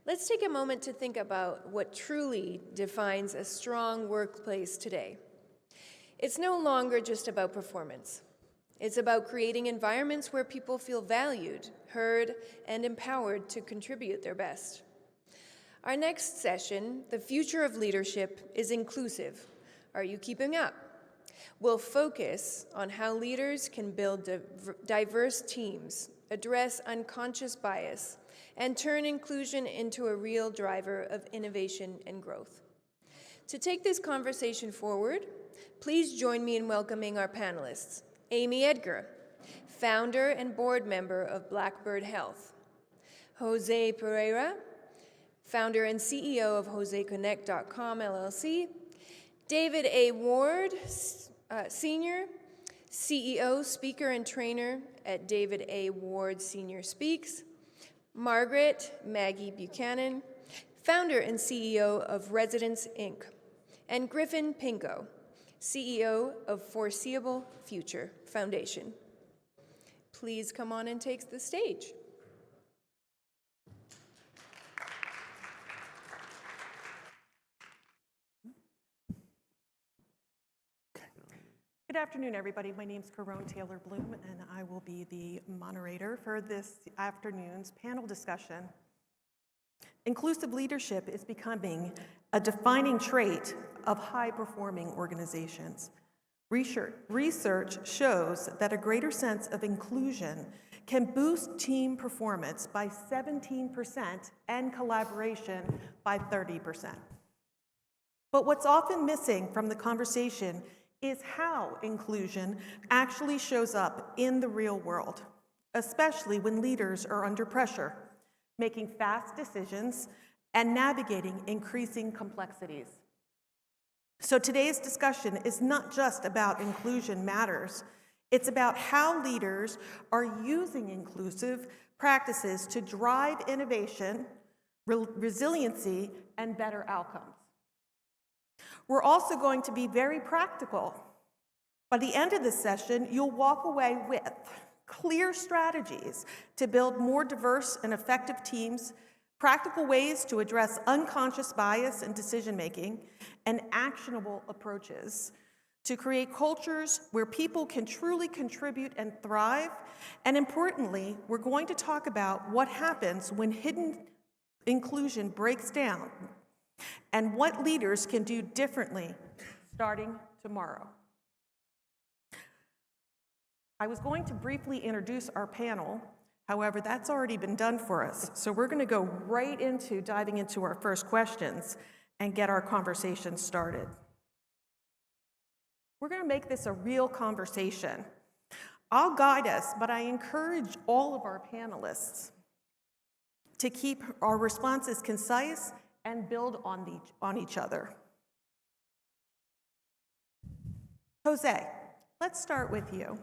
Let's take a moment to think about what truly defines a strong workplace today. It's no longer just about performance. It's about creating environments where people feel valued, heard, and empowered to contribute their best. Our next session, The Future of Leadership, is inclusive. Are you keeping up? We'll focus on how leaders can build diverse teams, address unconscious bias, and turn inclusion into a real driver of innovation and growth. To take this conversation forward, please join me in welcoming our panelists. Amy Edgar, founder and board member of Blackbird Health. Jose Pereira, founder and CEO of JoseConnect.com LLC. David A. Ward, Senior, CEO, speaker, and trainer at David A. Ward Senior Speaks. Margaret Maggie Buchanan, founder and CEO of Residence Inc. And Griffin Pinkow, CEO of Foreseeable Future Foundation. Please come on and take the stage. Good afternoon, everybody. My name is Caronne Taylor-Bloom, and I will be the moderator for this afternoon's panel discussion. Inclusive leadership is becoming a defining trait of high-performing organizations. Research shows that a greater sense of inclusion can boost team performance by 17% and collaboration by 30%. But what's often missing from the conversation is how inclusion actually shows up in the real world, especially when leaders are under pressure, making fast decisions and navigating increasing complexities. So today's discussion is not just about inclusion matters, it's about how leaders are using inclusive practices to drive innovation, resiliency, and better outcomes. We're also going to be very practical. By the end of this session, you'll walk away with clear strategies to build more diverse and effective teams, practical ways to address unconscious bias in decision-making, and actionable approaches to create cultures where people can truly contribute and thrive. And importantly, we're going to talk about what happens when hidden inclusion breaks down and what leaders can do differently starting tomorrow. I was going to briefly introduce our panel. However, that's already been done for us. So we're going to go right into diving into our first questions and get our conversation started. We're going to make this a real conversation. I'll guide us, but I encourage all of our panelists to keep our responses concise and build on each other. Jose, let's start with you.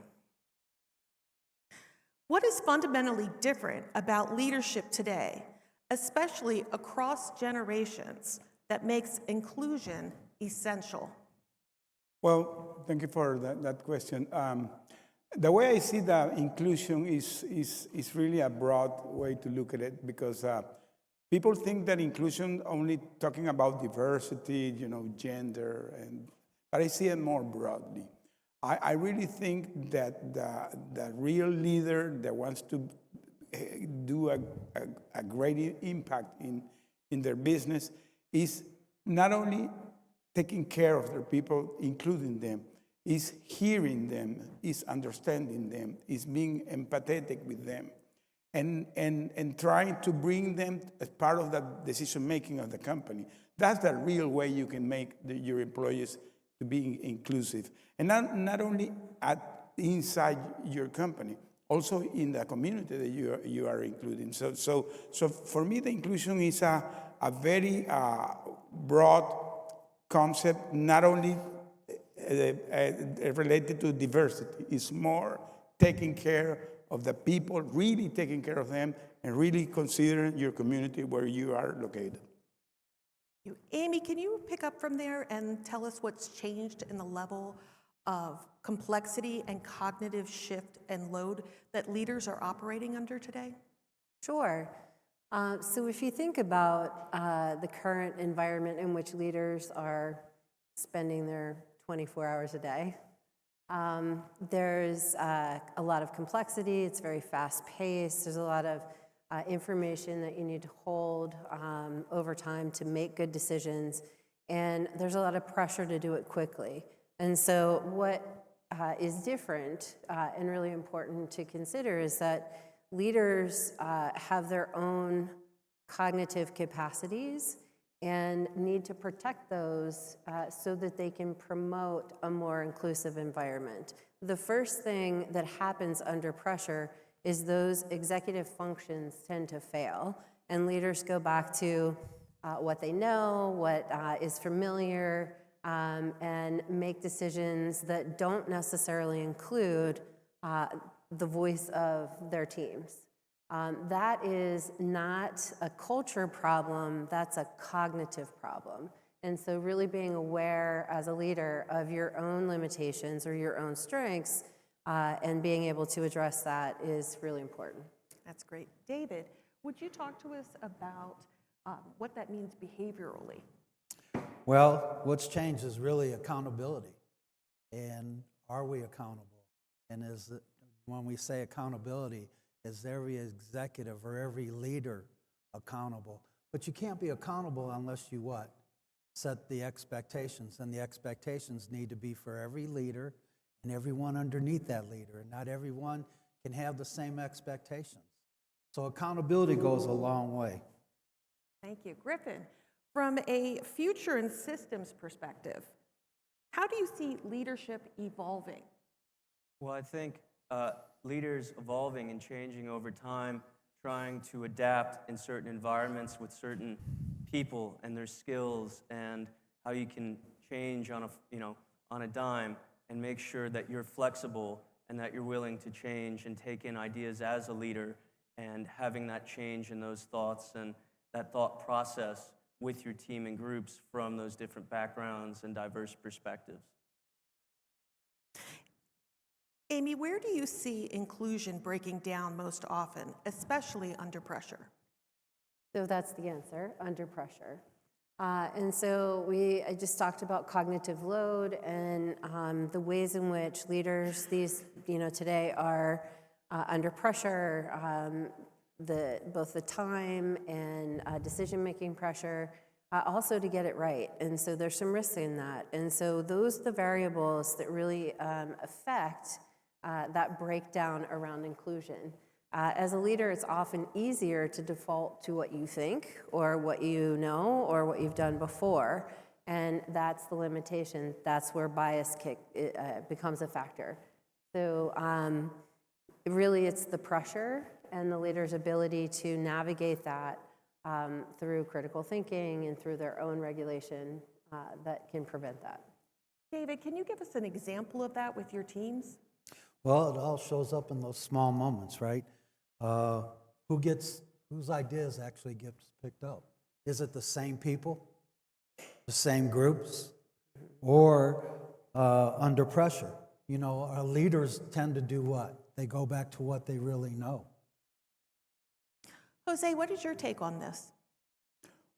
What is fundamentally different about leadership today, especially across generations, that makes inclusion essential? Well, thank you for that question. The way I see that inclusion is really a broad way to look at it, because people think that inclusion only talking about diversity, gender, but I see it more broadly. I really think that the real leader that wants to do a great impact in their business is not only taking care of their people, including them, is hearing them, is understanding them, is being empathetic with them, and trying to bring them as part of the decision-making of the company. That's the real way you can make your employees to be inclusive. And not only inside your company, also in the community that you are including. So for me, the inclusion is a very broad concept, not only related to diversity. It's more taking care of the people, really taking care of them, and really considering your community where you are located. Amy, can you pick up from there and tell us what's changed in the level of complexity and cognitive shift and load that leaders are operating under today? Sure. So if you think about the current environment in which leaders are spending their 24 hours a day, there's a lot of complexity. It's very fast-paced. There's a lot of information that you need to hold over time to make good decisions, and there's a lot of pressure to do it quickly. And so what is different and really important to consider is that leaders have their own cognitive capacities and need to protect those so that they can promote a more inclusive environment. The first thing that happens under pressure is those executive functions tend to fail, and leaders go back to what they know, what is familiar, and make decisions that don't necessarily include the voice of their teams. That is not a culture problem, that's a cognitive problem. And so really being aware as a leader of your own limitations or your own strengths and being able to address that is really important. That's great. David, would you talk to us about what that means behaviorally? Well, what's changed is really accountability. And are we accountable? And when we say accountability, is every executive or every leader accountable? But you can't be accountable unless you what? Set the expectations. And the expectations need to be for every leader and everyone underneath that leader. And not everyone can have the same expectations. So accountability goes a long way. Thank you. Griffin, from a future and systems perspective, how do you see leadership evolving? Well, I think leaders evolving and changing over time, trying to adapt in certain environments with certain people and their skills, and how you can change on a dime and make sure that you're flexible and that you're willing to change and take in ideas as a leader, and having that change in those thoughts and that thought process with your team and groups from those different backgrounds and diverse perspectives. Amy, where do you see inclusion breaking down most often, especially under pressure? So that's the answer, under pressure. And so I just talked about cognitive load and the ways in which leaders today are under pressure, both the time and decision-making pressure, also to get it right. And so there's some risk in that. And so those are the variables that really affect that breakdown around inclusion. As a leader, it's often easier to default to what you think or what you know or what you've done before, and that's the limitation. That's where bias becomes a factor. So really it's the pressure and the leader's ability to navigate that through critical thinking and through their own regulation that can prevent that. David, can you give us an example of that with your teams? Well, it all shows up in those small moments, right? Whose ideas actually gets picked up? Is it the same people, the same groups, or under pressure? You know, our leaders tend to do what? They go back to what they really know. Jose, what is your take on this?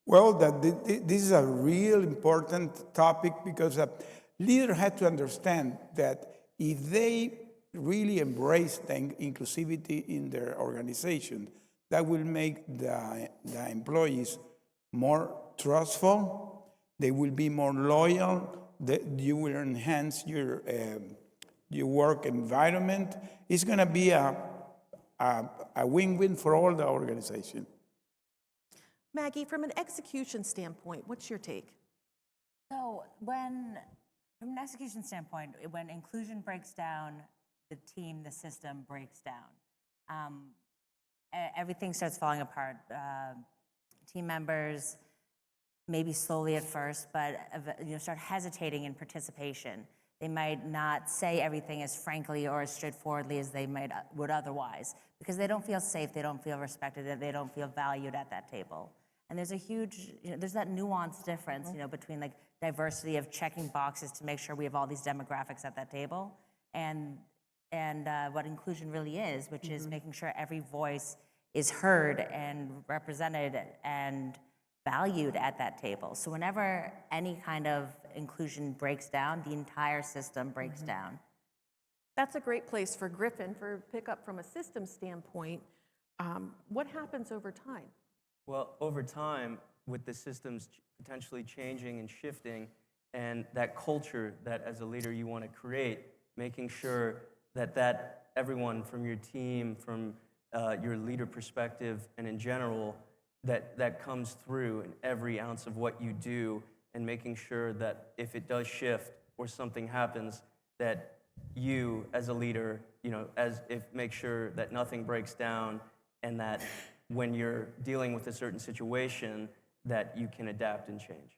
Well, this is a real important topic because a leader had to understand that if they really embrace the inclusivity in their organization, that will make the employees more trustful, they will be more loyal, you will enhance your work environment. It's going to be a win-win for all the organization. Maggie, from an execution standpoint, what's your take? So from an execution standpoint, when inclusion breaks down, the team, the system breaks down. Everything starts falling apart. Team members, maybe slowly at first, but start hesitating in participation. They might not say everything as frankly or as straightforwardly as they would otherwise, because they don't feel safe, they don't feel respected, they don't feel valued at that table. And there's a huge, there's that nuanced difference, between like diversity of checking boxes to make sure we have all these demographics at that table, and what inclusion really is, which is making sure every voice is heard and represented and valued at that table. So whenever any kind of inclusion breaks down, the entire system breaks down. That's a great place for Griffin for pick up from a system standpoint. What happens over time? Well, over time, with the systems potentially changing and shifting, and that culture that as a leader you want to create, making sure that everyone from your team, from your leader perspective, and in general, that comes through in every ounce of what you do, and making sure that if it does shift or something happens, that you as a leader, make sure that nothing breaks down, and that when you're dealing with a certain situation, that you can adapt and change.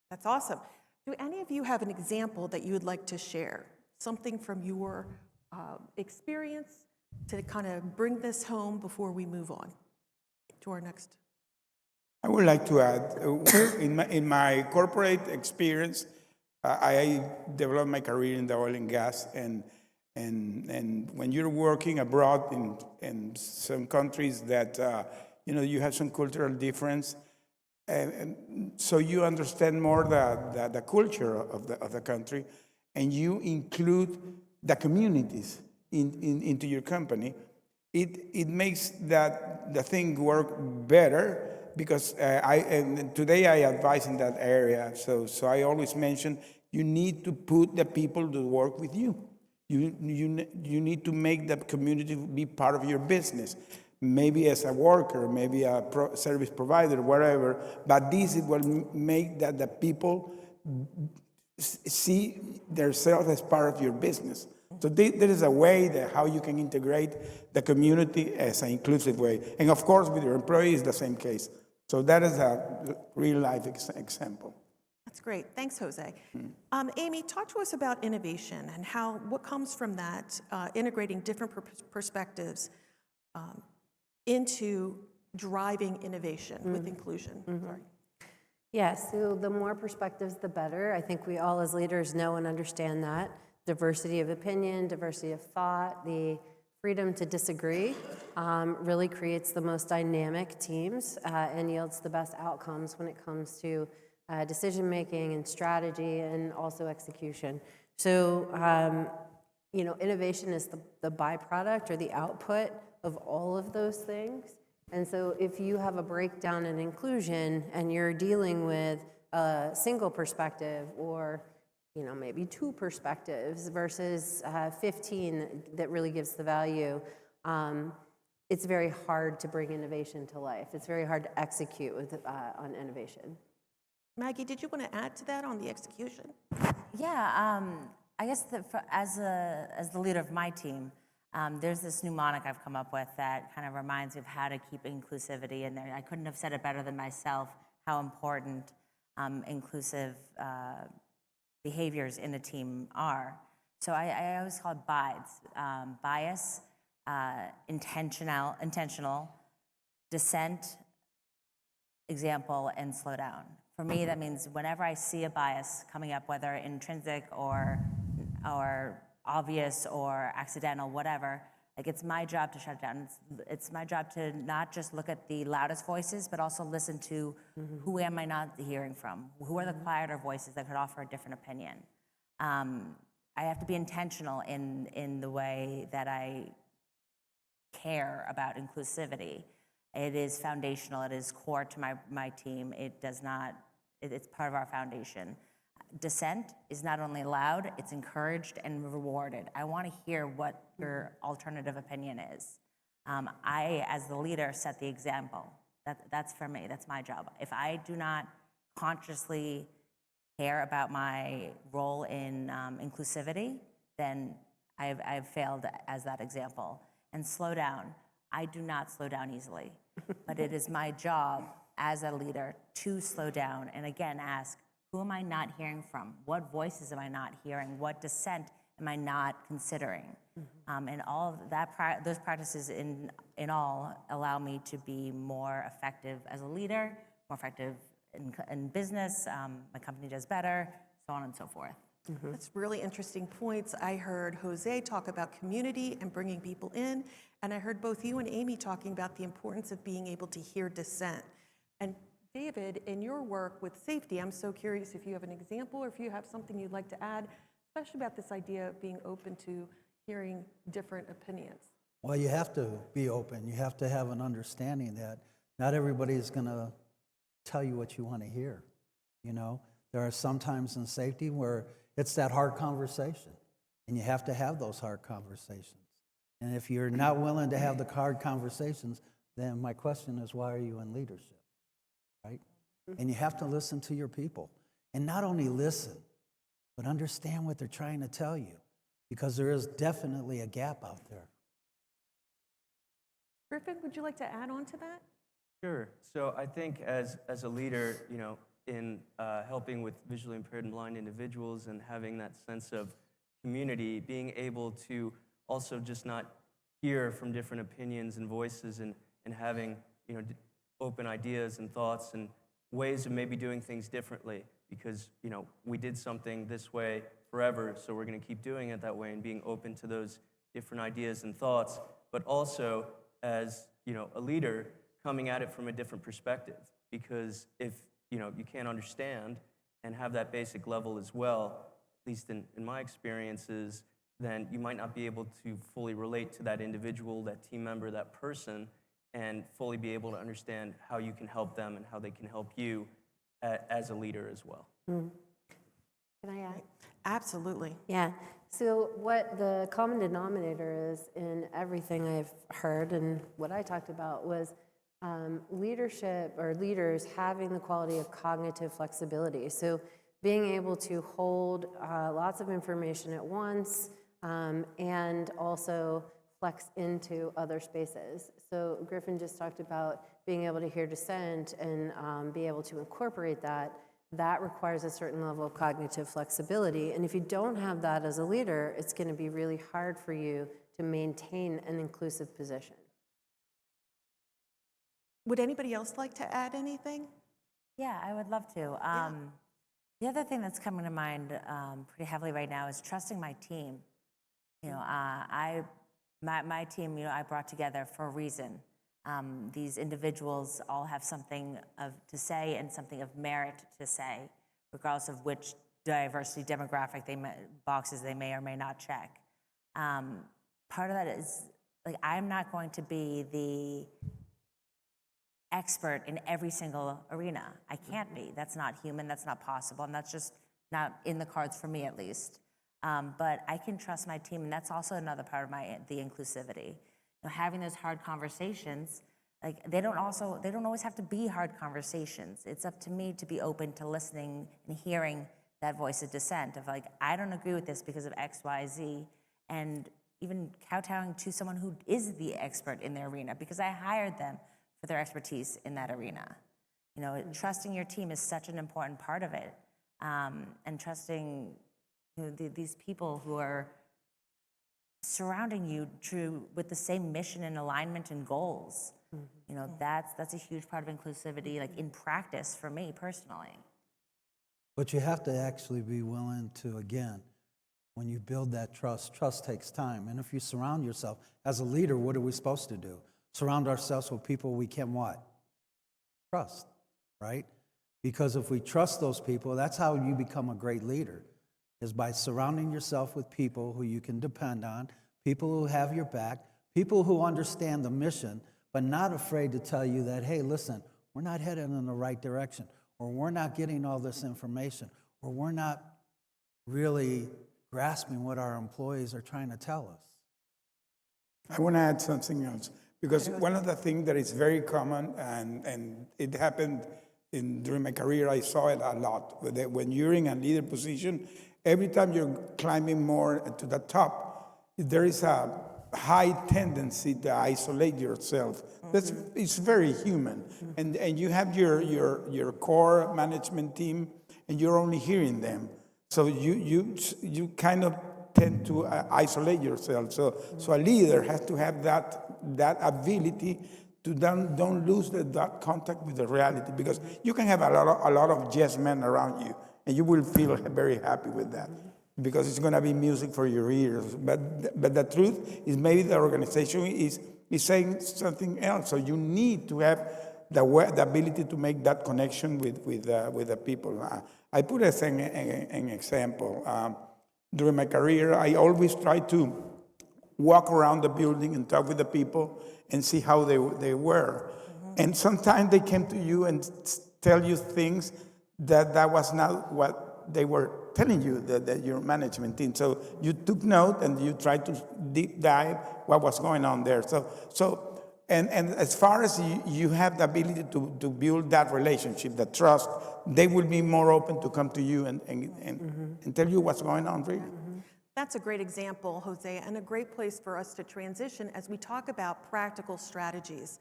That's awesome. Do any of you have an example that you would like to share? Something from your experience to kind of bring this home before we move on to our next. I would like to add, in my corporate experience, I developed my career in the oil and gas, and when you're working abroad in some countries that you have some cultural difference, and so you understand more the culture of the country, and you include the communities into your company. It makes the thing work better, because today I advise in that area. So I always mention you need to put the people to work with you. You need to make the community be part of your business. Maybe as a worker, maybe a service provider, whatever. But this will make that the people see themselves as part of your business. So there is a way that how you can integrate the community as an inclusive way. And of course, with your employees, the same case. So that is a real life example. That's great. Thanks, Jose. Amy, talk to us about innovation and what comes from that, integrating different perspectives into driving innovation with inclusion. Sorry. Yes, so the more perspectives, the better. I think we all as leaders know and understand that. Diversity of opinion, diversity of thought, the freedom to disagree really creates the most dynamic teams and yields the best outcomes when it comes to decision-making and strategy and also execution. So, innovation is the byproduct or the output of all of those things. And so if you have a breakdown in inclusion and you're dealing with a single perspective or maybe two perspectives versus 15 that really gives the value, it's very hard to bring innovation to life. It's very hard to execute on innovation. Maggie, did you want to add to that on the execution? Yeah, I guess as the leader of my team, there's this mnemonic I've come up with that kind of reminds me of how to keep inclusivity in there. I couldn't have said it better than myself, how important inclusive behaviors in a team are. So I always call it BIDES, bias, intentional, dissent, example, and slow down. For me, that means whenever I see a bias coming up, whether intrinsic or obvious or accidental, whatever, like it's my job to shut it down. It's my job to not just look at the loudest voices, but also listen to who am I not hearing from? Who are the quieter voices that could offer a different opinion? I have to be intentional in the way that I care about inclusivity. It is foundational. It is core to my team. It's part of our foundation. Dissent is not only allowed, it's encouraged and rewarded. I want to hear what your alternative opinion is. I, as the leader, set the example. That's for me. That's my job. If I do not consciously care about my role in inclusivity, then I've failed as that example. And slow down. I do not slow down easily, but it is my job as a leader to slow down and again ask, who am I not hearing from? What voices am I not hearing? What dissent am I not considering? And all of that, those practices in all allow me to be more effective as a leader, more effective in business. My company does better, so on and so forth. That's really interesting points. I heard Jose talk about community and bringing people in, and I heard both you and Amy talking about the importance of being able to hear dissent. And David, in your work with safety, I'm so curious if you have an example or if you have something you'd like to add, especially about this idea of being open to hearing different opinions. Well, you have to be open. You have to have an understanding that not everybody is going to tell you what you want to hear. You know, there are some times in safety where it's that hard conversation, and you have to have those hard conversations. And if you're not willing to have the hard conversations, then my question is, why are you in leadership, right? And you have to listen to your people. And not only listen, but understand what they're trying to tell you, because there is definitely a gap out there. Griffin, would you like to add on to that? Sure. So I think as a leader, you know, in helping with visually impaired and blind individuals and having that sense of community, being able to also just not hear from different opinions and voices and having, you know, open ideas and thoughts and ways of maybe doing things differently because, you know, we did something this way forever, so we're going to keep doing it that way and being open to those different ideas and thoughts, but also as, you know, a leader coming at it from a different perspective because if you know, you can't understand and have that basic level as well, at least in my experiences, then you might not be able to fully relate to that individual, that team member, that person, and fully be able to understand how you can help them and how they can help you as a leader as well. Can I add? Absolutely. Yeah. So what the common denominator is in everything I've heard and what I talked about was leadership or leaders having the quality of cognitive flexibility. So being able to hold lots of information at once and also flex into other spaces. So Griffin just talked about being able to hear dissent and be able to incorporate that. That requires a certain level of cognitive flexibility. And if you don't have that as a leader, it's going to be really hard for you to maintain an inclusive position. Would anybody else like to add anything? Yeah, I would love to. The other thing that's coming to mind pretty heavily right now is trusting my team. You know, my team, you know, I brought together for a reason. These individuals all have something to say and something of merit to say, regardless of which diversity demographic boxes they may or may not check. Part of that is, like, I'm not going to be the expert in every single arena. I can't be. That's not human. That's not possible. And that's just not in the cards for me, at least. But I can trust my team, and that's also another part of the inclusivity. You know, having those hard conversations, like they don't always have to be hard conversations. It's up to me to be open to listening and hearing that voice of dissent of like, I don't agree with this because of X, Y, Z, and even kowtowing to someone who is the expert in their arena because I hired them for their expertise in that arena. You know, trusting your team is such an important part of it, and trusting, you know, these people who are surrounding you with the same mission and alignment and goals. You know, that's a huge part of inclusivity, like in practice for me personally. But you have to actually be willing to, again, when you build that trust takes time. And if you surround yourself, as a leader, what are we supposed to do? Surround ourselves with people we can what? Trust, right? Because if we trust those people, that's how you become a great leader, is by surrounding yourself with people who you can depend on, people who have your back, people who understand the mission, but not afraid to tell you that, hey, listen, we're not headed in the right direction, or we're not getting all this information, or we're not really grasping what our employees are trying to tell us. I want to add something else, because one of the things that is very common, and it happened during my career, I saw it a lot. When you're in a leader position, every time you're climbing more to the top, there is a high tendency to isolate yourself. It's very human. And you have your core management team, and you're only hearing them. So you kind of tend to isolate yourself. So a leader has to have that ability to don't lose that contact with the reality, because you can have a lot of yes men around you, and you will feel very happy with that. because it's going to be music for your ears. But the truth is maybe the organization is saying something else. So you need to have the ability to make that connection with the people. I put as an example. During my career, I always try to walk around the building and talk with the people and see how they were. And sometimes they came to you and tell you things that was not what they were telling you, that your management team. So you took note and you tried to deep dive what was going on there. And as far as you have the ability to build that relationship, the trust, they will be more open to come to you and tell you what's going on, really. That's a great example, Jose, and a great place for us to transition as we talk about practical strategies.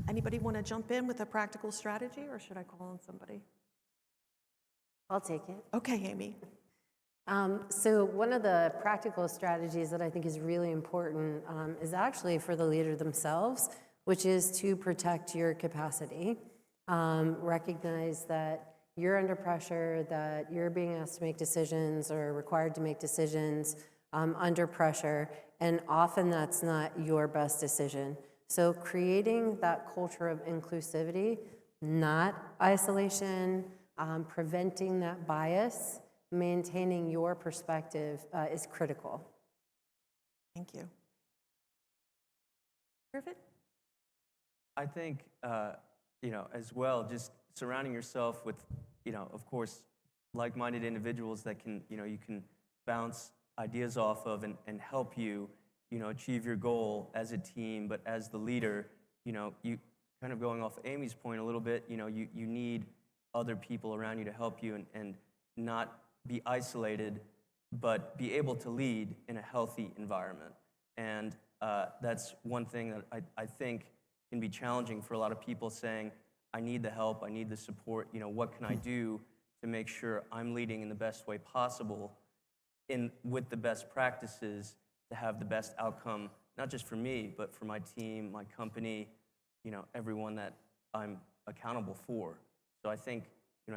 Anybody want to jump in with a practical strategy, or should I call on somebody? I'll take it. Okay, Amy. So one of the practical strategies that I think is really important is actually for the leader themselves, which is to protect your capacity. Recognize that you're under pressure, that you're being asked to make decisions or required to make decisions under pressure, and often that's not your best decision. So creating that culture of inclusivity, not isolation, preventing that bias, maintaining your perspective is critical. Thank you. Griffin? I think, as well, just surrounding yourself with, of course, like-minded individuals that can, you can bounce ideas off of and help you, achieve your goal as a team, but as the leader, you kind of going off Amy's point a little bit, you need other people around you to help you and not be isolated, but be able to lead in a healthy environment. And that's one thing that I think can be challenging for a lot of people, saying, I need the help, I need the support, what can I do to make sure I'm leading in the best way possible with the best practices to have the best outcome, not just for me, but for my team, my company, everyone that I'm accountable for. So I think,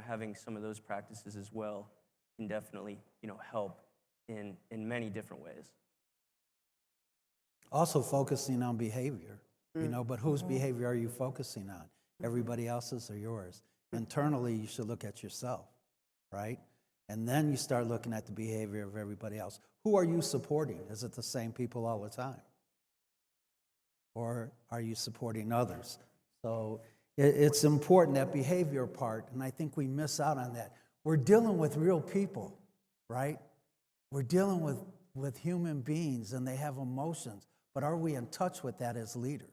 having some of those practices as well can definitely, help in many different ways. Also focusing on behavior, but whose behavior are you focusing on? Everybody else's or yours? Internally, you should look at yourself, right? And then you start looking at the behavior of everybody else. Who are you supporting? Is it the same people all the time? Or are you supporting others? So it's important, that behavior part, and I think we miss out on that. We're dealing with real people, right? We're dealing with human beings, and they have emotions, but are we in touch with that as leaders?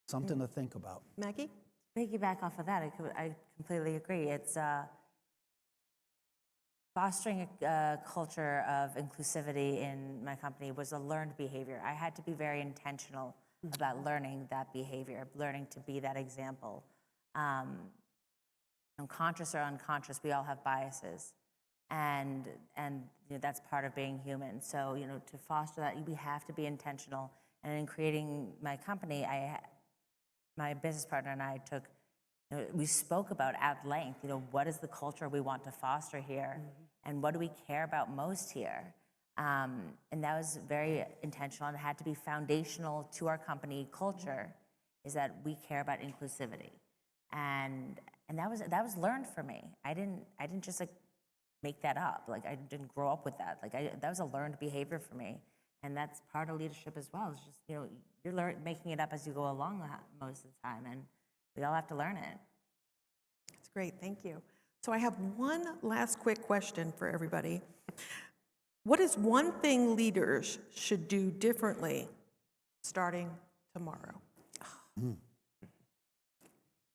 Something to think about. Maggie? Piggyback off of that, I completely agree. It's fostering a culture of inclusivity in my company was a learned behavior. I had to be very intentional about learning that behavior, learning to be that example. Conscious or unconscious, we all have biases, and that's part of being human. So to foster that, we have to be intentional. And in creating my company, my business partner and I we spoke about at length, what is the culture we want to foster here, and what do we care about most here? And that was very intentional, and it had to be foundational to our company culture, is that we care about inclusivity. And that was learned for me. I didn't just make that up. I didn't grow up with that. That was a learned behavior for me. And that's part of leadership as well. It's just, you're making it up as you go along most of the time, and we all have to learn it. That's great, thank you. So I have one last quick question for everybody. What is one thing leaders should do differently starting tomorrow?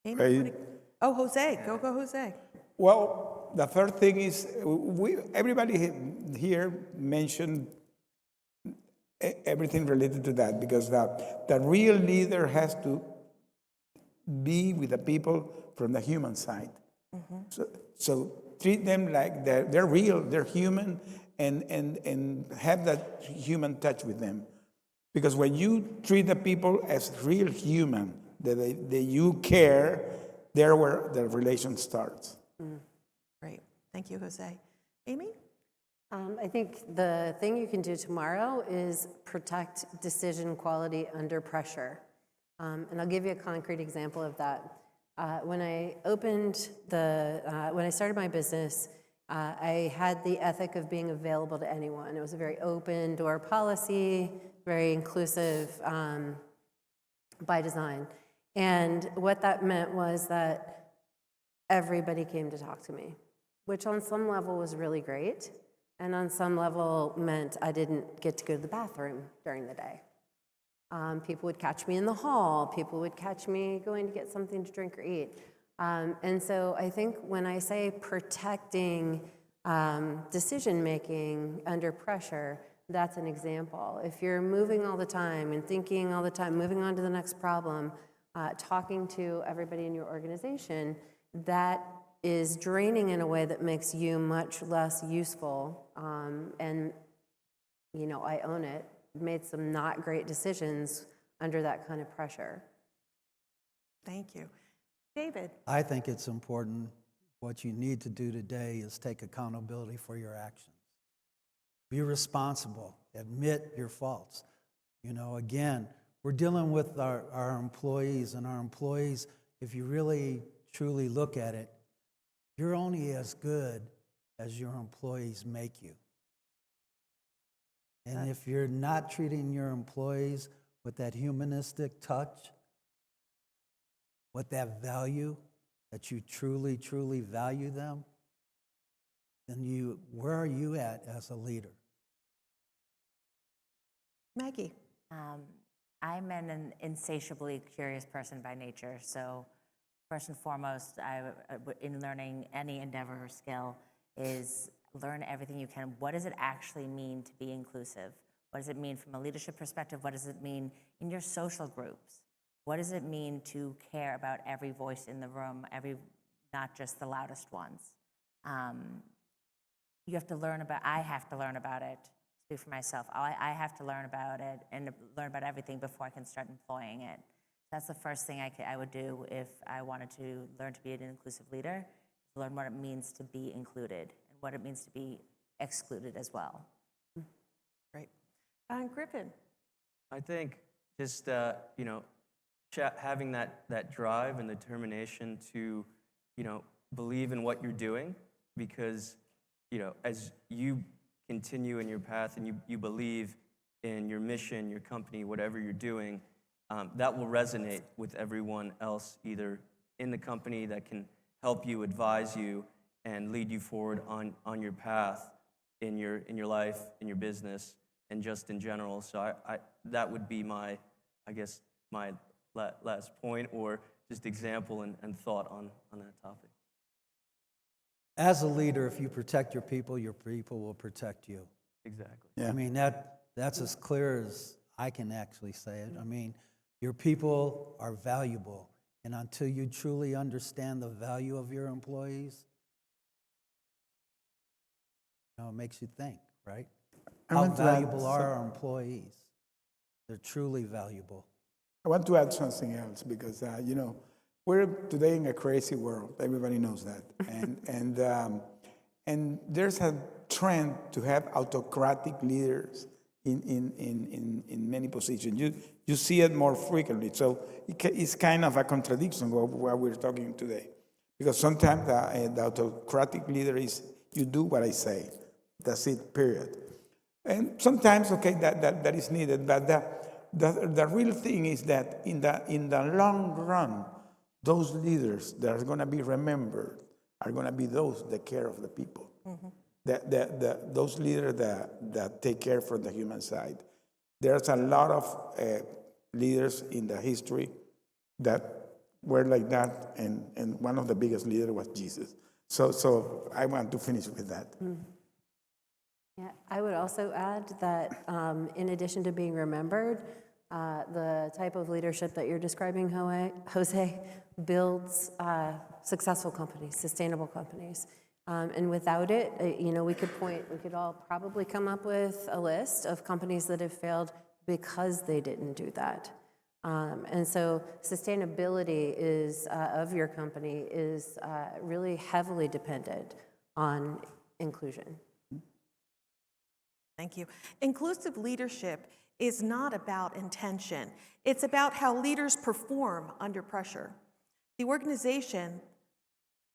Amy, oh, Jose, go Jose. Well, the first thing is everybody here mentioned everything related to that, because the real leader has to be with the people from the human side. So treat them like they're real, they're human, and have that human touch with them. Because when you treat the people as real human, that you care, there where the relation starts. Great, Thank you, Jose. Amy? I think the thing you can do tomorrow is protect decision quality under pressure. And I'll give you a concrete example of that. When I started my business, I had the ethic of being available to anyone. It was a very open door policy, very inclusive by design. And what that meant was that everybody came to talk to me, which on some level was really great. And on some level meant I didn't get to go to the bathroom during the day. People would catch me in the hall. People would catch me going to get something to drink or eat. And so I think when I say protecting decision-making under pressure, that's an example. If you're moving all the time and thinking all the time, moving on to the next problem, talking to everybody in your organization, that is draining in a way that makes you much less useful. And, you know, I own it. Made some not great decisions under that kind of pressure. Thank you. David? I think it's important. What you need to do today is take accountability for your actions. Be responsible. Admit your faults. You know, again, we're dealing with our employees, and our employees, if you really, truly look at it, you're only as good as your employees make you. And if you're not treating your employees with that humanistic touch, with that value, that you truly, truly value them, then where are you at as a leader? Maggie? I'm an insatiably curious person by nature, so first and foremost, in learning any endeavor or skill, is learn everything you can. What does it actually mean to be inclusive? What does it mean from a leadership perspective? What does it mean in your social groups? What does it mean to care about every voice in the room, not just the loudest ones? You have to learn about, I have to learn about it, speak for myself. I have to learn about it and learn about everything before I can start employing it. That's the first thing I would do if I wanted to learn to be an inclusive leader, learn what it means to be included and what it means to be excluded as well. Great. Griffin? I think just, having that drive and determination to, believe in what you're doing, because, as you continue in your path and you believe in your mission, your company, whatever you're doing, that will resonate with everyone else, either in the company that can help you, advise you, and lead you forward on your path in your life, in your business, and just in general. So that would be my last point, or just example and thought on that topic. As a leader, if you protect your people will protect you. Exactly. Yeah. I mean, that's as clear as I can actually say it. I mean, your people are valuable, and until you truly understand the value of your employees, it makes you think, right? How valuable are our employees? They're truly valuable. I want to add something else because, we're today in a crazy world. Everybody knows that. And there's a trend to have autocratic leaders in many positions. You see it more frequently. So it's kind of a contradiction of what we're talking today. Because sometimes the autocratic leader is, you do what I say. That's it, period. And sometimes, that is needed. But the real thing is that in the long run, those leaders that are going to be remembered are going to be those that care of the people. Mm-hmm. Those leaders that take care from the human side. There's a lot of leaders in the history that were like that, and one of the biggest leaders was Jesus. So I want to finish with that. Mm. Yeah, I would also add that in addition to being remembered, the type of leadership that you're describing, Jose, builds successful companies, sustainable companies. And without it, we could all probably come up with a list of companies that have failed because they didn't do that. And so sustainability of your company is really heavily dependent on inclusion. Thank you. Inclusive leadership is not about intention. It's about how leaders perform under pressure. The organization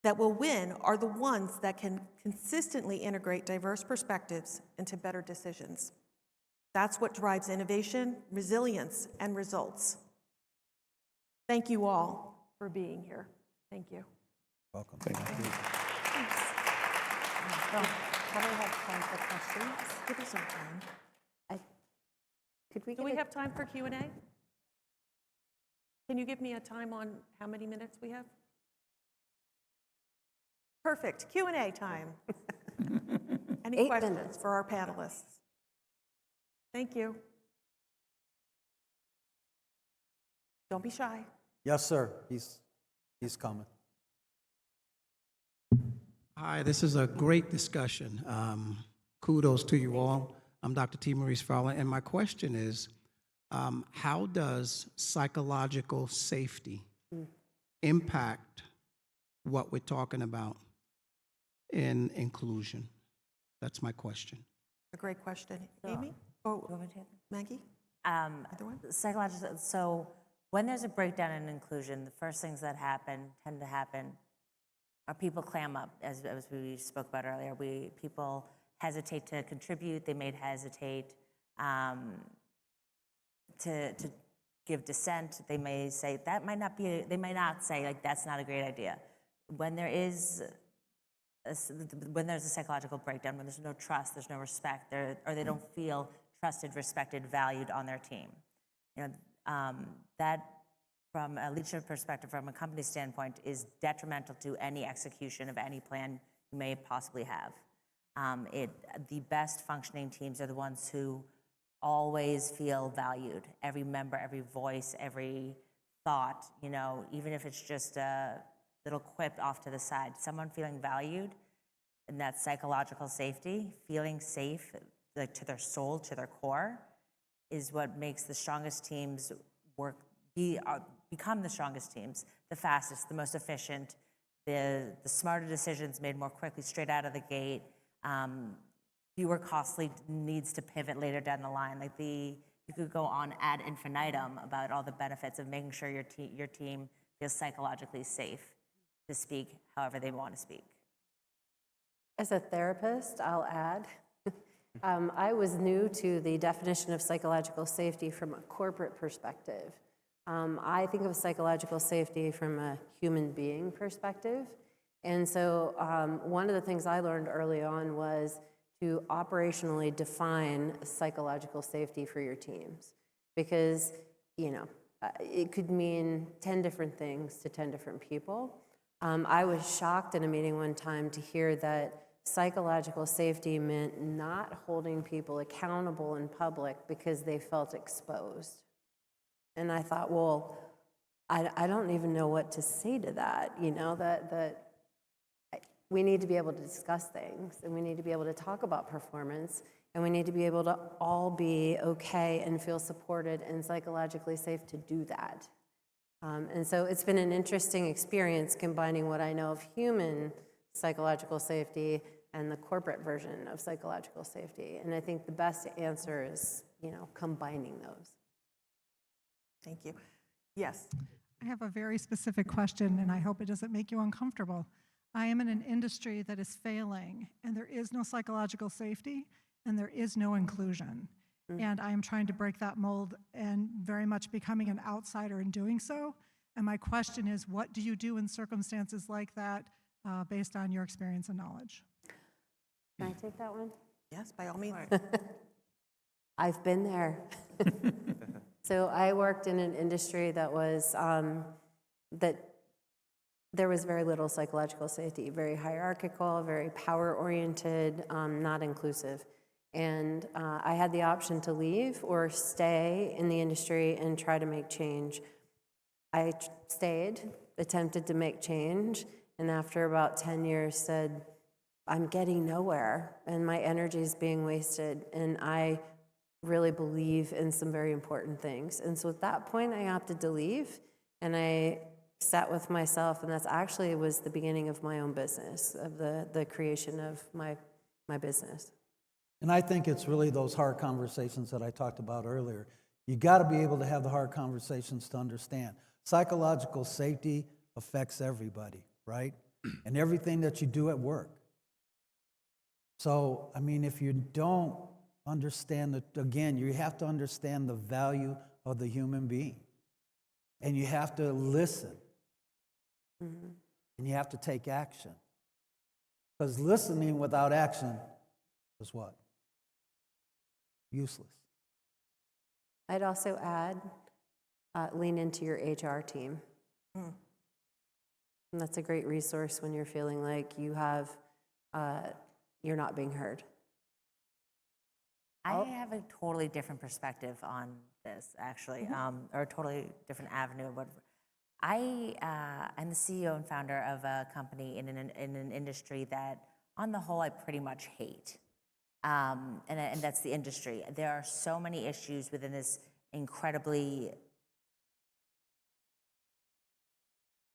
that will win are the ones that can consistently integrate diverse perspectives into better decisions. That's what drives innovation, resilience, and results. Thank you all for being here. Thank you. Welcome. Thank you. How do we have time for questions? Give us some time. Could we Do we have time for Q&A? Can you give me a time on how many minutes we have? Perfect, Q&A time. Any 8 questions minutes. for our panelists? Thank you. Don't be shy. Yes, sir. He's coming. Hi, this is a great discussion. Kudos to you all. I'm Dr. T. Maurice Fowler, and my question is, how does psychological safety impact what we're talking about in inclusion? That's my question. A great question. Amy? Oh, You want me to take it? Maggie? Either one? Psychological, so when there's a breakdown in inclusion, the first things that tend to happen, are people clam up, as we spoke about earlier. People hesitate to contribute. They may hesitate to give dissent. They may say that might not be. They might not say like that's not a great idea. When there's a psychological breakdown, when there's no trust, there's no respect, or they don't feel trusted, respected, valued on their team. That, from a leadership perspective, from a company standpoint, is detrimental to any execution of any plan you may possibly have. The best functioning teams are the ones who always feel valued. Every member, every voice, every thought, even if it's just a little quip off to the side, someone feeling valued, and that psychological safety, feeling safe, like to their soul, to their core, is what makes the strongest teams become the strongest teams, the fastest, the most efficient, the smarter decisions made more quickly straight out of the gate, fewer costly needs to pivot later down the line. You could go on ad infinitum about all the benefits of making sure your team feels psychologically safe to speak however they want to speak. As a therapist, I'll add, I was new to the definition of psychological safety from a corporate perspective. I think of psychological safety from a human being perspective. And so one of the things I learned early on was to operationally define psychological safety for your teams. Because, it could mean 10 different things to 10 different people. I was shocked in a meeting one time to hear that psychological safety meant not holding people accountable in public because they felt exposed. And I thought, well, I don't even know what to say to that, that we need to be able to discuss things, and we need to be able to talk about performance, and we need to be able to all be okay and feel supported and psychologically safe to do that. And so it's been an interesting experience combining what I know of human psychological safety and the corporate version of psychological safety. And I think the best answer is, combining those. Thank you. Yes. I have a very specific question, and I hope it doesn't make you uncomfortable. I am in an industry that is failing, and there is no psychological safety, and there is no inclusion. And I am trying to break that mold and very much becoming an outsider in doing so. And my question is, what do you do in circumstances like that based on your experience and knowledge? Can I take that one? Yes, by all means. I've been there. So I worked in an industry that was, that there was very little psychological safety, very hierarchical, very power-oriented, not inclusive. And I had the option to leave or stay in the industry and try to make change. I stayed, attempted to make change, and after about 10 years said, I'm getting nowhere, and my energy is being wasted, and I really believe in some very important things. And so at that point, I opted to leave, and I sat with myself, and that's actually was the beginning of my own business, of the creation of my business. And I think it's really those hard conversations that I talked about earlier. You got to be able to have the hard conversations to understand. Psychological safety affects everybody, right? And everything that you do at work. So, I mean, if you don't understand that, again, you have to understand the value of the human being. And you have to listen. And you have to take action. Because listening without action is what? Useless. I'd also add, lean into your HR team. And that's a great resource when you're feeling like you have, you're not being heard. I have a totally different perspective on this, actually, or a totally different avenue. But I am the CEO and founder of a company in an industry that, on the whole, I pretty much hate. And that's the industry. There are so many issues within this incredibly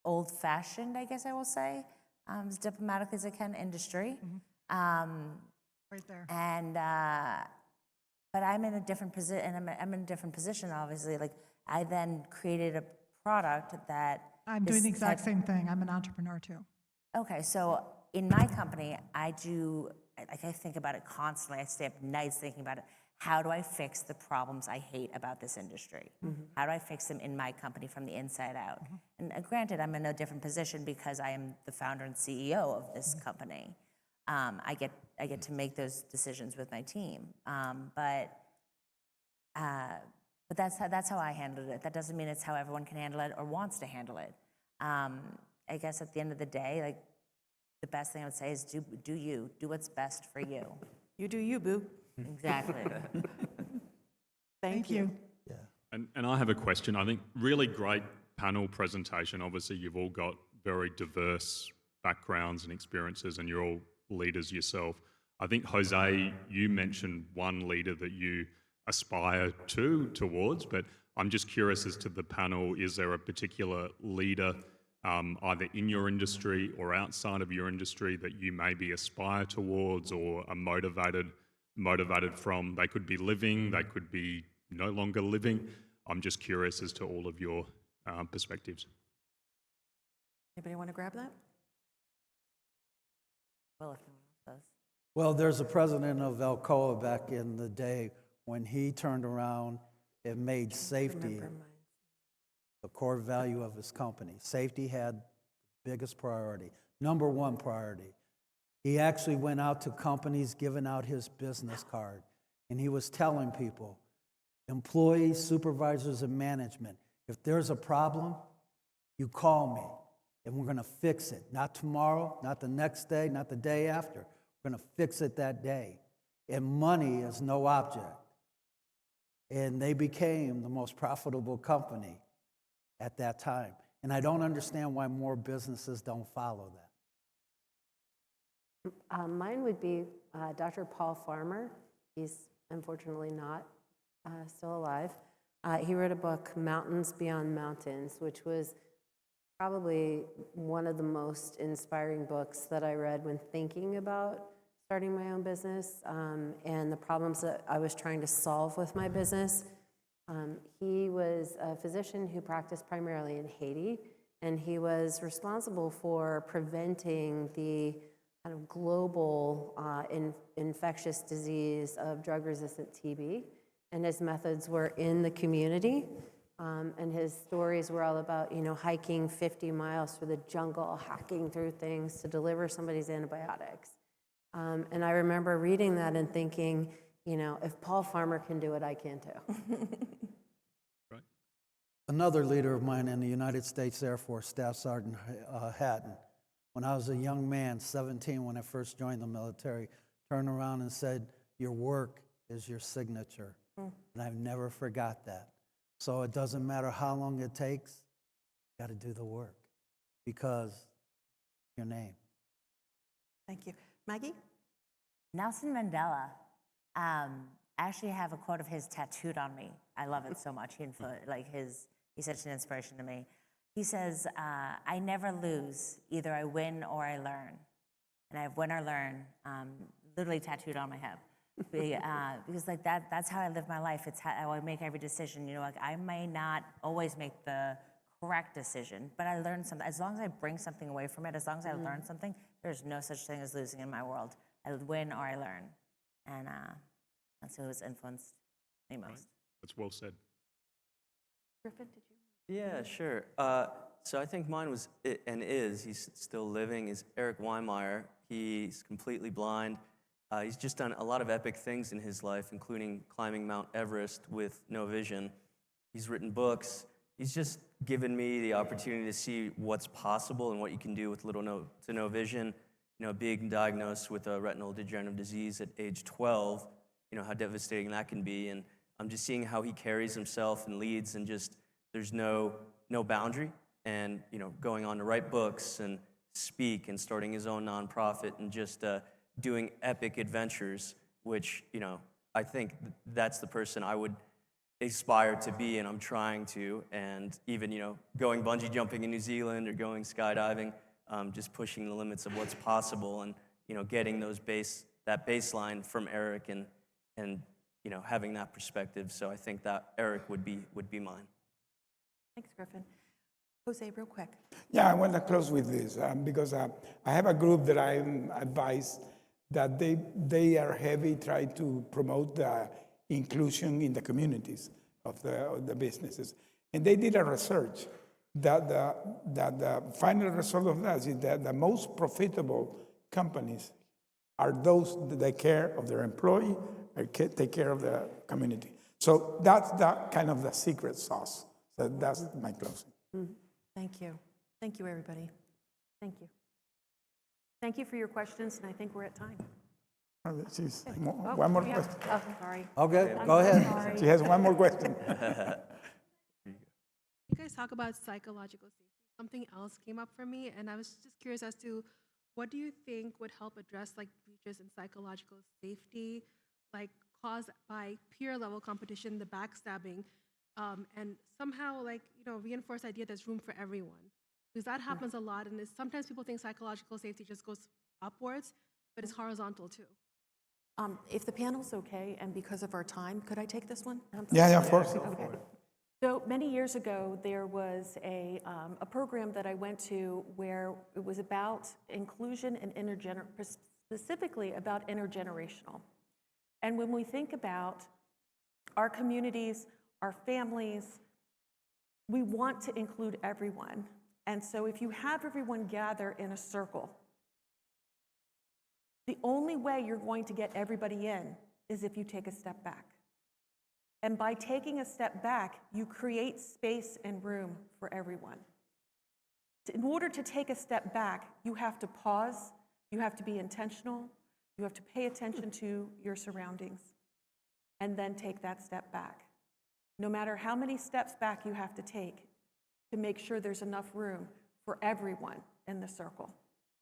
old-fashioned, I guess I will say, as diplomatically as I can, industry. Right there. And but I'm in a different position, and I'm in a different position, obviously. Like, I then created a product that I'm doing the exact same thing. I'm an entrepreneur too. Okay, so in my company, I think about it constantly. I stay up nights thinking about it. How do I fix the problems I hate about this industry? How do I fix them in my company from the inside out? And granted, I'm in a different position because I am the founder and CEO of this company. I get to make those decisions with my team. But that's how I handled it. That doesn't mean it's how everyone can handle it or wants to handle it. I guess at the end of the day, like, the best thing I would say is do you. Do what's best for you. You do you, boo. Exactly. Thank you. Yeah. And I have a question. I think really great panel presentation. Obviously, you've all got very diverse backgrounds and experiences, and you're all leaders yourself. I think, Jose, you mentioned one leader that you aspire towards, but I'm just curious as to the panel, is there a particular leader either in your industry or outside of your industry that you maybe aspire towards or are motivated from? They could be living, they could be no longer living. I'm just curious as to all of your perspectives. Anybody want to grab that? Well, if no one else does. Well, there's a president of Alcoa back in the day when he turned around and made safety the core value of his company. Safety had the biggest priority, number one priority. He actually went out to companies giving out his business card, and he was telling people, employees, supervisors, and management, if there's a problem, you call me, and we're gonna fix it. Not tomorrow, not the next day, not the day after. We're gonna fix it that day. And money is no object. And they became the most profitable company at that time. And I don't understand why more businesses don't follow that. Mine would be Dr. Paul Farmer. He's unfortunately not still alive. He wrote a book, Mountains Beyond Mountains, which was probably one of the most inspiring books that I read when thinking about starting my own business and the problems that I was trying to solve with my business. He was a physician who practiced primarily in Haiti, and he was responsible for preventing the kind of global infectious disease of drug-resistant TB. And his methods were in the community. And his stories were all about, hiking 50 miles through the jungle, hacking through things to deliver somebody's antibiotics. And I remember reading that and thinking, if Paul Farmer can do it, I can too. Right. Another leader of mine in the United States Air Force, Staff Sergeant Hatton, when I was a young man, 17, when I first joined the military, turned around and said, your work is your signature. And I've never forgot that. So it doesn't matter how long it takes, you got to do the work because your name. Thank you. Maggie? Nelson Mandela. I actually have a quote of his tattooed on me. I love it so much. He's such an inspiration to me. He says, I never lose. Either I win or I learn. And I have win or learn literally tattooed on my hip. Because like that's how I live my life. It's how I make every decision. You know, like I may not always make the correct decision, but I learn something. As long as I bring something away from it, as long as I learn something, there's no such thing as losing in my world. I win or I learn. And that's who has influenced me most. That's well said. Griffin, did you? Yeah, sure. So I think mine was, and is, he's still living, is Eric Weimeyer. He's completely blind. He's just done a lot of epic things in his life, including climbing Mount Everest with no vision. He's written books. He's just given me the opportunity to see what's possible and what you can do with little to no vision. You know, being diagnosed with a retinal degenerative disease at age 12, you know, how devastating that can be. And I'm just seeing how he carries himself and leads, and just there's no boundary. And, you know, going on to write books and speak and starting his own nonprofit and just doing epic adventures, which, you know, I think that's the person I would aspire to be, and I'm trying to. And even, you know, going bungee jumping in New Zealand or going skydiving, just pushing the limits of what's possible, and, you know, getting that baseline from Eric, and you know, having that perspective. So I think that Eric would be mine. Thanks, Griffin. Jose, real quick. Yeah, I want to close with this because I have a group that I advise that they are heavy trying to promote the inclusion in the communities of the businesses. And they did a research that the final result of that is that the most profitable companies are those that take care of their employee or take care of the community. So that's kind of the secret sauce. So that's my closing. Mm-hmm. Thank you. Thank you, everybody. Thank you. Thank you for your questions, and I think we're at time. One more we question. Oh, sorry. Okay, I'm go so ahead. sorry. She has one more question. You guys talk about psychological safety. Something else came up for me, and I was just curious as to what do you think would help address like breaches in psychological safety, like caused by peer level competition, the backstabbing, and somehow like, you know, reinforce the idea there's room for everyone, because that happens a lot, and sometimes people think psychological safety just goes upwards, but it's horizontal too. If the panel's okay, and because of our time, could I take this one? Yeah, of course. Okay. So many years ago, there was a program that I went to where it was about inclusion and specifically about intergenerational. And when we think about our communities, our families, we want to include everyone. And so if you have everyone gather in a circle, the only way you're going to get everybody in is if you take a step back. And by taking a step back, you create space and room for everyone. In order to take a step back, you have to pause, you have to be intentional, you have to pay attention to your surroundings, and then take that step back. No matter how many steps back you have to take to make sure there's enough room for everyone in the circle.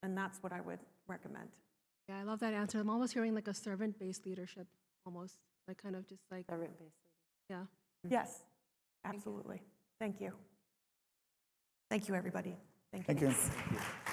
And that's what I would recommend. Yeah, I love that answer. I'm almost hearing like a servant-based leadership, almost like kind of just like Servant-based leadership. Yeah. Yes, absolutely. Thank you. Thank you, everybody. Thank you. Thank you.